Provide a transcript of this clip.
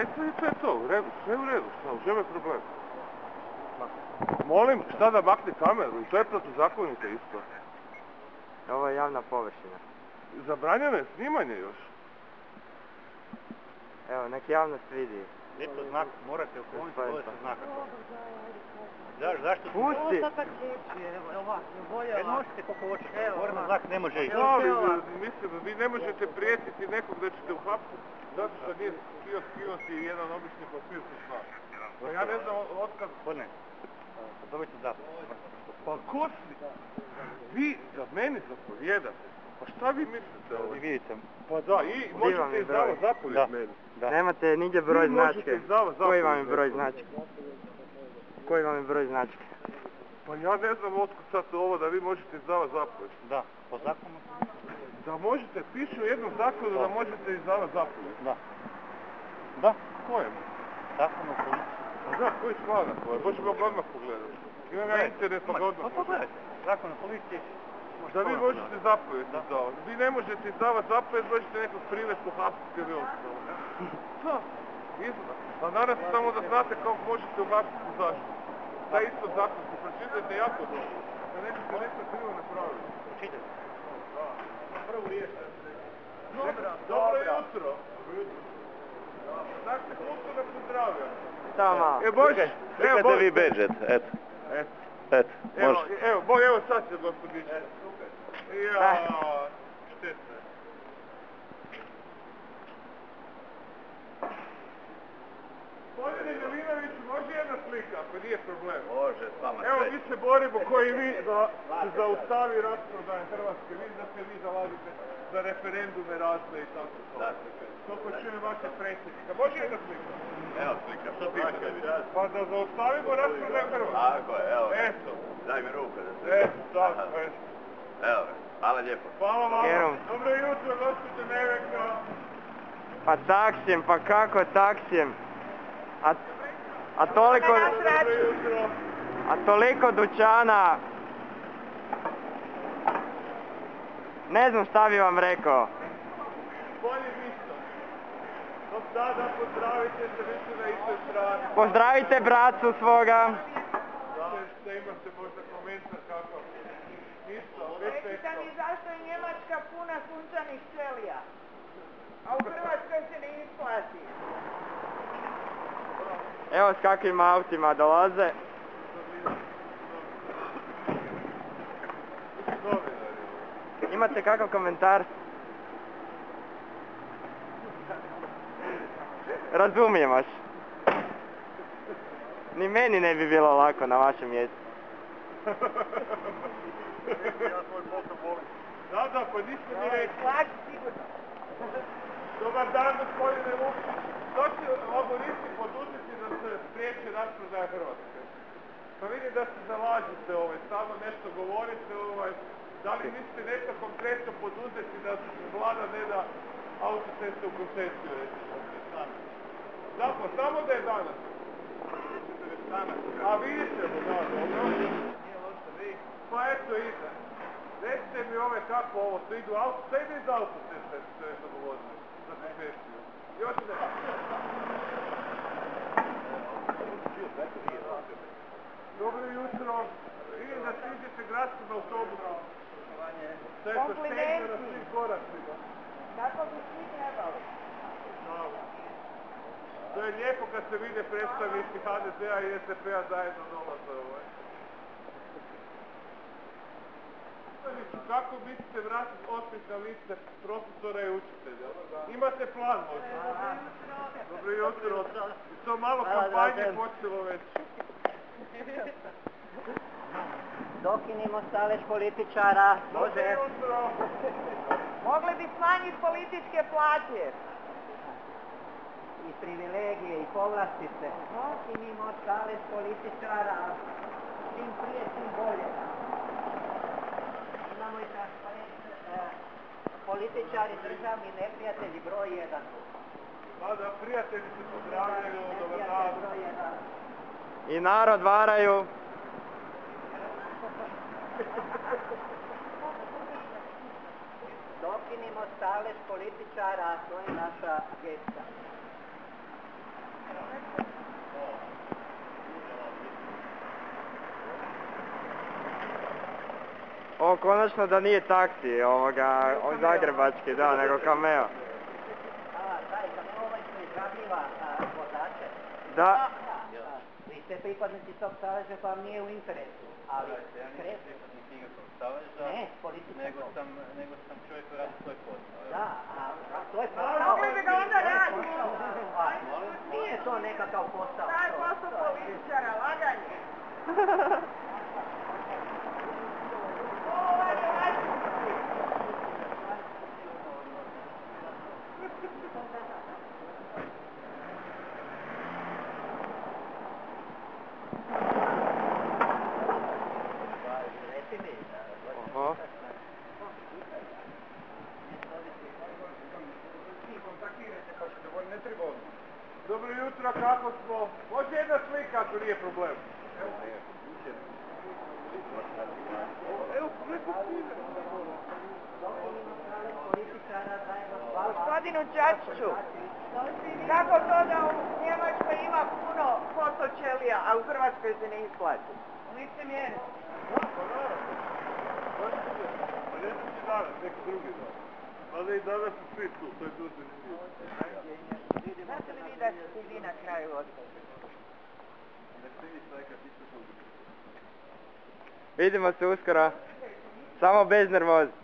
recite i to je to, u redu, sve u redu, šta, u čemu je problem? Molim, šta da makne kameru, i to je protuzakonito isto. Ovo je javna površina. Zabranjeno je snimanje još. Evo, nek javnost vidi. Eto znak, morate ukloniti dole sa znaka. Zašto? Pusti! Možete koliko hoćete, gore na znak ne može ići. Da, ali mislim, vi ne možete prijetiti nekog da ćete uhapsiti, zato što nije htio skinuti jedan obični papirski znak. Pa ja ne znam otkad... Gospodine, dobijte zapis. Pa ko si? Vi za meni zapovjedate. Pa šta vi mislite ovo? Vi vidite. Pa da, i možete izdavati zapovjed meni. Nemate nigdje broj značke. Koji vam je broj značke? Koji vam je broj značke? Pa ja ne znam otkud sad ovo da vi možete izdavati zapovjed. Da, po zakonu. Da možete, piše u jednom zakonu da možete izdavati zapovjed. Da. Da. Kojem? Zakon o policiji. Da, koji članak ovo? Možemo ga odmah pogledati. Imam ja internet pa ga odmah pogledajte. Pogledajte. Zakon o policiji. Da vi možete zapovjed izdavati. Vi ne možete izdavati zapovjed, možete nekog privesti, uhapsiti ili ostalo. Da, izgleda. Pa naravno samo da znate kako možete uhapsiti zašto. Taj isto zakon se pročitajte jako dobro. Da nećete nešto krivo napraviti. Pročitajte. Da. Prvo riješite. Dobro jutro. Znak se kulturno pozdravlja. Tama. Bože. Slikajte vi bedžet, eto. Eto, može. Evo sad će gospodiće. Ja, šteta. Gospodine Milinoviću, može jedna slika, ako nije problem? Može, s vama sve. Evo, mi se borimo koji vi da se zaustavi rasprodaje Hrvatske. Vidim da se vi zalazite za referendume razne i tako to. Da. Koliko čujem vaše predsjednika. Može jedna slika? Evo slika, što piše? Pa da zaustavimo rasprodaje Hrvatske. Tako je, evo. Eto. Daj mi ruku da se... Eto, tako, eto. Evo, hvala lijepo. Hvala vam. Kerom. Dobro jutro, gospođo Nevenka. Pa taksijem, pa kako taksijem? A toliko... Dobro jutro. A toliko dućana... Ne znam šta bi vam rekao. Bolje ništa. Dok sada pozdravite se, vi ste na istoj strani. Pozdravite bracu svoga. Da imate možda komentar kako. Ništa, opet Recite mi zašto je Njemačka puna sunčanih ćelija, a u Hrvatskoj se ne isplati. Evo s kakvim autima dolaze. Imate kakav komentar? Razumijem vas. Ni meni ne bi bilo lako na vašem mjestu. Da, pa niste mi rekli. Plati sigurno. Dobar dan, gospodine Vukšić. Što će laboristi poduzeti da se spriječi rasprodaja Hrvatske? Pa vidim da se zalažete stalno nešto govorite, da li mislite nešto konkretno poduzeti da vlada ne da autoceste u koncesiju, recimo? Da, pa samo da je danas. A vidjet ćemo, da, dobro. Pa eto ide. Recite mi kako ovo, to idu auto, sve ide iz autoceste, što je dogovorili za koncesiju. Još ne. Dobro jutro. Vidim da stižete gradskim autobusom. Komplimenti. Na svim koracima. Tako bi svi trebali. To je lijepo kad se vide predstavnici HDZ-a i SDP-a zajedno dolaze Kako mislite vratiti osmijeh na lice profesora i učitelja? Imate plan možda? Dobro jutro. To malo kampanje počelo već. Dokinimo stalež političara. Dobro jutro. Mogli bi smanjiti političke plaće. I privilegije i povlastice. Dokinimo stalež političara. Čim prije, čim bolje. Imamo i transparent. Političari, državni neprijatelji, broj 1. Da, prijatelji se pozdravljaju, dobar dan. I narod varaju. Dokinimo stalež političara, to je naša gesta. O, konačno da nije taksi, zagrebački, da, nego Cameo. Taj Cameo ovaj što izrabljiva vozače. Da. Vi ste pripadnici tog saveza pa vam nije u interesu, ali... Ja nisam pripadnik nikakvog saveza, Ne, politička. nego sam čovjek koji radi svoj posao. Da, a to je posao. Mogli bi ga onda raditi. Nije to nekakav posao. Taj posao političara, laganje. Oho. Kontaktirajte pa ćete bolje, ne treba odmah. Dobro jutro, kako smo? Može jedna slika ako nije problem. Evo, preko pide. Gospodinu Čačiću, kako to da u Njemačkoj ima puno fotoćelija, a u Hrvatskoj se ne isplati? Niste mjeri. Pa ne znam ti danas, neki drugi dan. Mada i danas su svi tu, to je tu zanimljivo. Znate li vi da ćete vi na kraju ostati? Vidimo se uskoro. Samo bez nervoze.